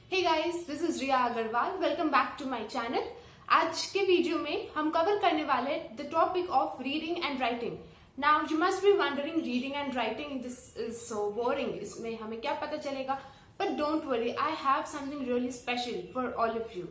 Hey guys, this is Riya Agarwal. Welcome back to my channel. आज के video में हम कवर करने वाले the topic of reading and writing. Now you must be wondering, reading and writing, this is so boring. इसमें हमें क्या पता चलेगा? But don't worry, I have something really special for all of you.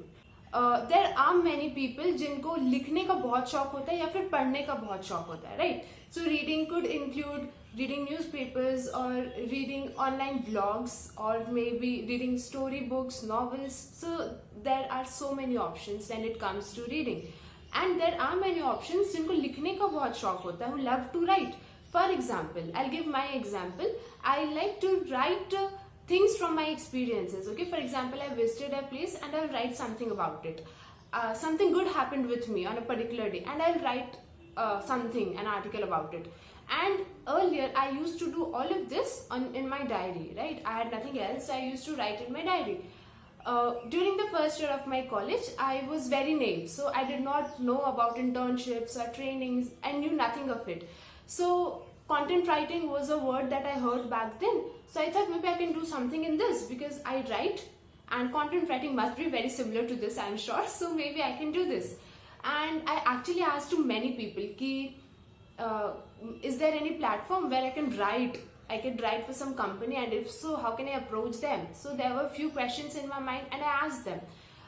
There are many people जिनको लिखने का बहुत शौक होता है या फिर पढ़ने का बहुत शौक होता है, right? So reading could include reading newspapers or reading online blogs or maybe reading storybooks, novels. So there are so many options when it comes to reading. And there are many options जिनको लिखने का बहुत शौक होता है, who love to write. For example, I'll give my example. I like to write things from my experiences. Okay, for example, I visited a place and I'll write something about it. Something good happened with me on a particular day and I'll write an article about it. And earlier I used to do all of this in my diary, right? I had nothing else, so I used to write in my diary. During the first year of my college, I was very naive, so I did not know about internships or trainings. I knew nothing of it. So content writing was a word that I heard back then. So I thought maybe I can do something in this because I write and content writing must be very similar to this, I'm sure. So maybe I can do this. And I actually asked to many people ki, is there any platform where I can write? I can write for some company, and if so, how can I approach them? So there were a few questions in my mind and I asked them.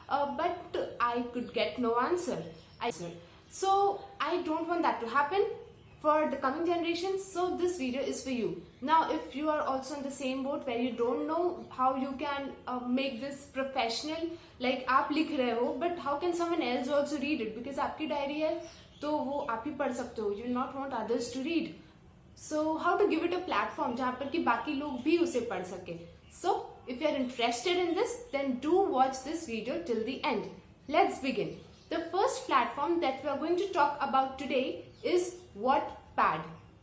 But I could get no answer. So I don't want that to happen for the coming generations. So this video is for you. Now if you are also in the same boat where you don't know how you can make this professional, like आप लिख रहे हो, but how can someone else also read it? Because आपकी diary है तो वो आप ही पढ़ सकते हो. You will not want others to read. So how to give it a platform जहाँ पर कि बाकी लोग भी उसे पढ़ सके. So if you are interested in this, then do watch this video till the end. Let's begin. The first platform that we are going to talk about today is Wattpad.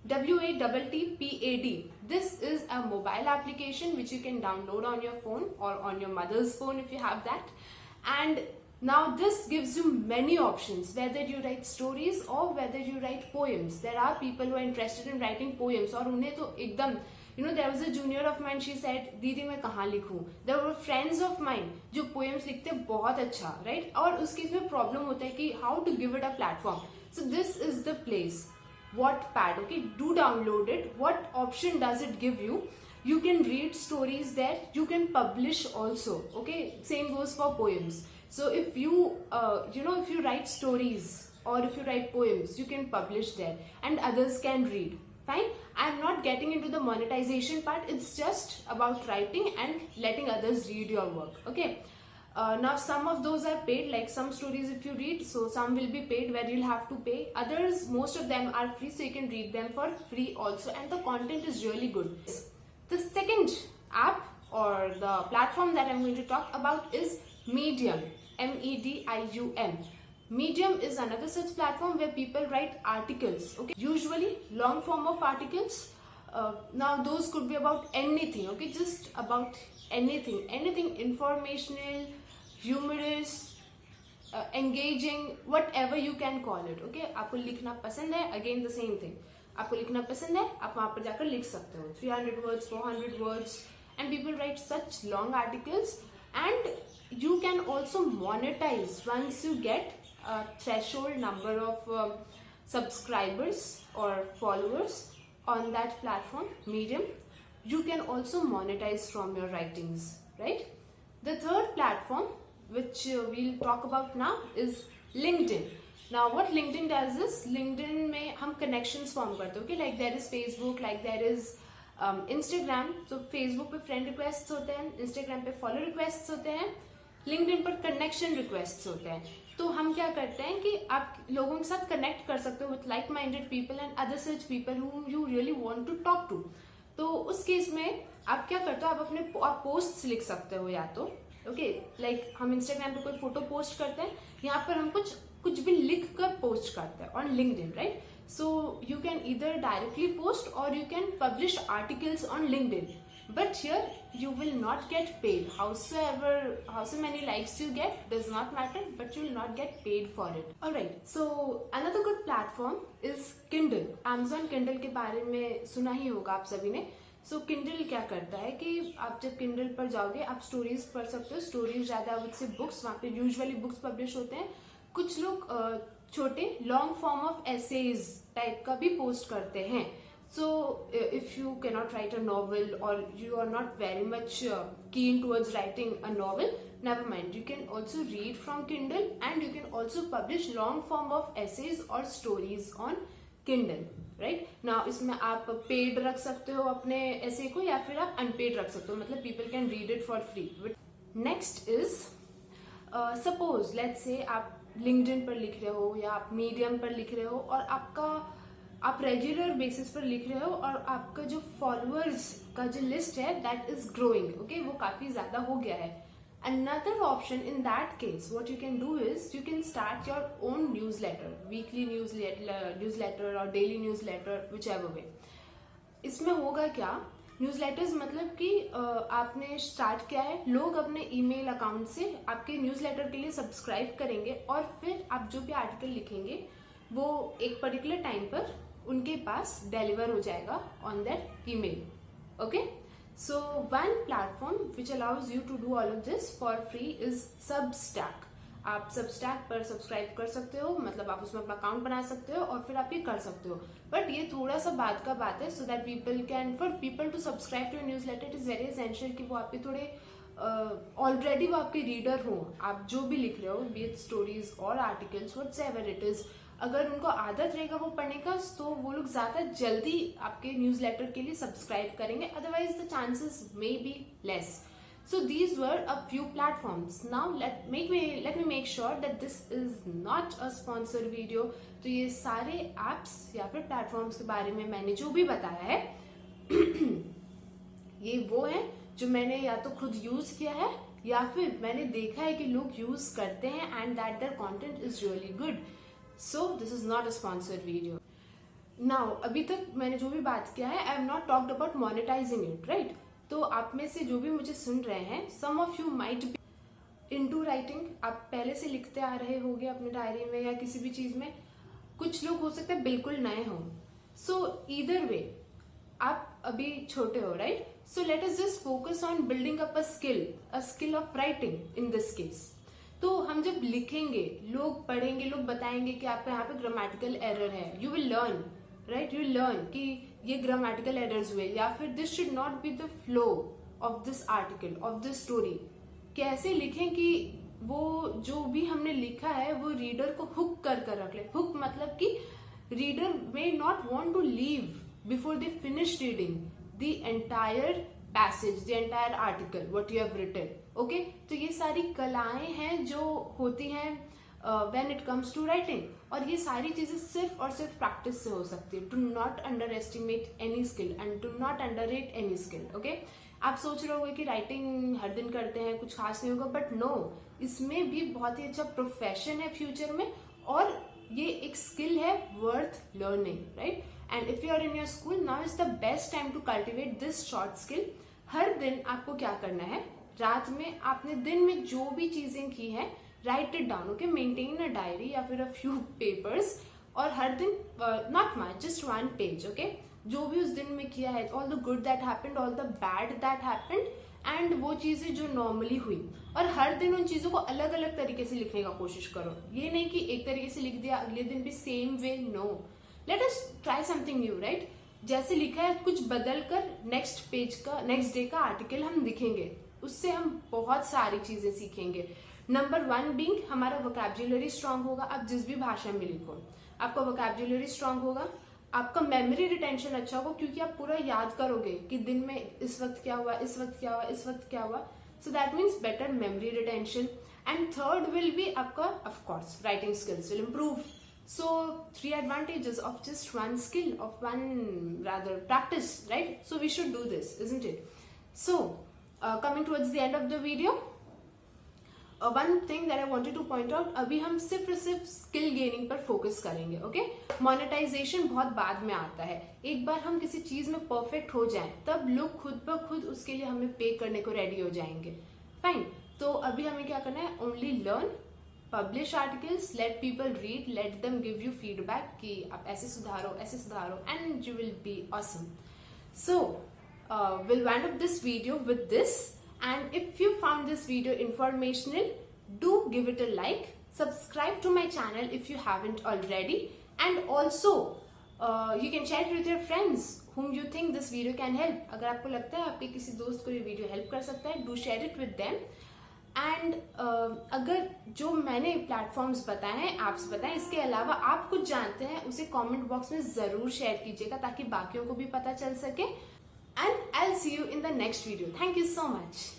WATTPAD. This is a mobile application which you can download on your phone or on your mother's phone if you have that. And now this gives you many options, whether you write stories or whether you write poems. There are people who are interested in writing poems और उन्हें तो एकदम, there was a junior of mine, she said, दीदी मैं कहाँ लिखूँ? There were friends of mine जो poems लिखते बहुत अच्छा, right? और उसके इसमें problem होता है कि how to give it a platform. So this is the place, Wattpad. Okay, do download it. What option does it give you? You can read stories there. You can publish also. Okay, same goes for poems. So if you if you write stories or if you write poems, you can publish there and others can read. Fine. I'm not getting into the monetization part. It's just about writing and letting others read your work. Okay. Now some of those are paid, like some stories if you read, so some will be paid where you'll have to pay. Others, most of them are free, so you can read them for free also, and the content is really good. The second app or the platform that I'm going to talk about is Medium. MEDIUM. Medium is another such platform where people write articles, okay, usually long form of articles. Now those could be about anything, okay, just about anything informational, humorous, engaging, whatever you can call it. Okay, आपको लिखना पसंद है, again the same thing, आपको लिखना पसंद है, आप वहाँ पर जाकर लिख सकते हो 300 words, 400 words, and people write such long articles. And you can also monetize once you get a threshold number of subscribers or followers on that platform, Medium. You can also monetize from your writings, right? The third platform which we'll talk about now is LinkedIn. Now what LinkedIn does is, LinkedIn में हम connections form करते हैं, okay? Like there is Facebook, like there is Instagram. So Facebook पे friend requests होते हैं, Instagram पे follow requests होते हैं, LinkedIn पर connection requests होते हैं. तो हम क्या करते हैं कि आप लोगों के साथ connect कर सकते हो with like-minded people and other such people whom you really want to talk to. तो उस केस में आप क्या करते हो, आप अपने पोस्ट्स लिख सकते हो या तो, ओके, लाइक हम इंस्टाग्राम पे कोई फोटो पोस्ट करते हैं, यहाँ पर हम कुछ भी लिख कर पोस्ट करते हैं on LinkedIn, right? So you can either directly post और you can publish articles on LinkedIn, but here you will not get paid. However many likes you get does not matter, but you will not get paid for it. Alright, so another good platform is Kindle. Amazon Kindle के बारे में सुना ही होगा आप सभी ने. सो Kindle क्या करता है कि आप जब किंडल पर जाओगे आप स्टोरीज पढ़ सकते हो, स्टोरीज ज्यादा से बुक्स, वहाँ पे यूजुअली बुक्स पब्लिश होते हैं। कुछ लोग छोटे long form of essays type का भी पोस्ट करते हैं। So if you cannot write a novel or you are not very much keen towards writing a novel, never mind, you can also read from Kindle and you can also publish long form of essays or stories on Kindle, right? Now इसमें आप paid रख सकते हो अपने essay को या फिर आप unpaid रख सकते हो, मतलब people can read it for free. Next is suppose let's say आप LinkedIn पर लिख रहे हो या आप Medium पर लिख रहे हो और आप रेगुलर बेसिस पर लिख रहे हो और आपका जो फॉलोअर्स का जो लिस्ट है दैट इज ग्रोइंग, ओके, वो काफी ज्यादा हो गया है। Another option in that case what you can do is you can start your own newsletter, weekly newsletter और daily newsletter, whichever way. इसमें होगा क्या, न्यूज़लेटर्स मतलब कि आपने स्टार्ट किया है, लोग अपने ईमेल अकाउंट से आपके न्यूज़लेटर के लिए सब्सक्राइब करेंगे और फिर आप जो भी आर्टिकल लिखेंगे वो एक पर्टिकुलर टाइम पर उनके पास डिलीवर हो जाएगा on that email, okay. So one platform which allows you to do all of this for free is Substack. आप सबस्टैक पर सब्सक्राइब कर सकते हो, मतलब आप उसमें अपना अकाउंट बना सकते हो और फिर आप ये कर सकते हो, बट ये थोड़ा सा बाद का बात है। So that people can, for people to subscribe to newsletter it is very essential कि वो आपके थोड़े ऑलरेडी वो आपके रीडर हो, आप जो भी लिख रहे हो, बी इट स्टोरीज और आर्टिकल्स व्हाटएवर इट इज, अगर उनको आदत रहेगा वो पढ़ने का तो वो लोग ज्यादा जल्दी आपके न्यूज़लेटर के लिए सब्सक्राइब करेंगे, otherwise the chances may be less. So these were a few platforms. Now let me make sure that this is not a sponsor video. तो ये सारे एप्स या फिर प्लेटफॉर्म्स के बारे में मैंने जो भी बताया है ये वो है जो मैंने या तो खुद यूज किया है या फिर मैंने देखा है कि लोग यूज करते हैं and that their content is really good. So this is not a sponsored video. Now अभी तक मैंने जो भी बात किया है, I have not talked about monetizing it, right? तो आप में से जो भी मुझे सुन रहे हैं, some of you might be into writing, आप पहले से लिखते आ रहे होंगे अपने डायरी में या किसी भी चीज में, कुछ लोग हो सकता है बिल्कुल नए हों। So either way, आप अभी छोटे हो, right? So let us just focus on building up a skill of writing in this case. तो हम जब लिखेंगे, लोग पढ़ेंगे, लोग बताएंगे कि आपके यहाँ पे ग्रामेटिकल एरर है, you will learn, right, you will learn कि ये ग्रामेटिकल एरर्स हुए या फिर this should not be the flow of this article, of this story. कैसे लिखें कि वो जो भी हमने लिखा है वो रीडर को हुक कर रख ले। हुक मतलब कि reader may not want to leave before they finish reading the entire passage, the entire article what you have written, okay. तो ये सारी कलाएं हैं जो होती हैं when it comes to writing, और ये सारी चीजें सिर्फ और सिर्फ प्रैक्टिस से हो सकती है। To not underestimate any skill and to not underrate any skill, okay. आप सोच रहे होंगे कि राइटिंग हर दिन करते हैं कुछ खास नहीं होगा, बट नो, इसमें भी बहुत ही अच्छा प्रोफेशन है फ्यूचर में और ये एक स्किल है worth learning, right. And if you are in your school, now is the best time to cultivate this short skill. हर दिन आपको क्या करना है, रात में आपने दिन में जो भी चीजें की है right it down, okay, maintain a diary या फिर अ फ्यू पेपर्स, और हर दिन not much, just one page, okay, जो भी उस दिन में किया है, all the good that happened, all the bad that happened, and वो चीजें जो नॉर्मली हुई, और हर दिन उन चीजों को अलग अलग तरीके से लिखने का कोशिश करो। ये नहीं कि एक तरीके से लिख दिया अगले दिन भी same way, no, let us try something new, right. जैसे लिखा है कुछ बदल कर नेक्स्ट डे का आर्टिकल हम लिखेंगे, उससे हम बहुत सारी चीजें सीखेंगे। नंबर 1 बीइंग हमारा वोकैब्युलरी स्ट्रांग होगा। आप जिस भी भाषा में लिखो आपका वोकैब्युलरी स्ट्रांग होगा, आपका मेमोरी रिटेंशन अच्छा होगा क्योंकि आप पूरा याद करोगे कि दिन में इस वक्त क्या हुआ, इस वक्त क्या हुआ, इस वक्त क्या हुआ। So that means better memory retention. And third will be आपका of course writing skills will improve. So 3 advantages of just one skill, of one rather practice, right? So we should do this, isn't it? So coming towards the end of the video, one thing that I wanted to point out, अभी हम सिर्फ skill gaining पर focus करेंगे, okay. Monetization बहुत बाद में आता है। एक बार हम किसी चीज में परफेक्ट हो जाएं तब लोग खुद ब खुद उसके लिए हमें पे करने को रेडी हो जाएंगे, फाइन। तो अभी हमें क्या करना है, only learn, publish articles, let people read, let them give you feedback कि आप ऐसे सुधारो and you will be awesome. So will wind up this video with this. And if you found this video informational, do give it a like. Subscribe to my channel if you haven't already. And also, you can share it with your friends whom you think this video can help. अगर आपको लगता है आपके किसी दोस्त को ये video help कर सकता है, do share it with them. And अगर जो मैंने प्लेटफॉर्म्स बताए हैं, ऐप्स बताए, इसके अलावा आप कुछ जानते हैं उसे कमेंट बॉक्स में जरूर शेयर कीजिएगा ताकि बाकियों को भी पता चल सके. And I will see you in the next video. Thank you so much.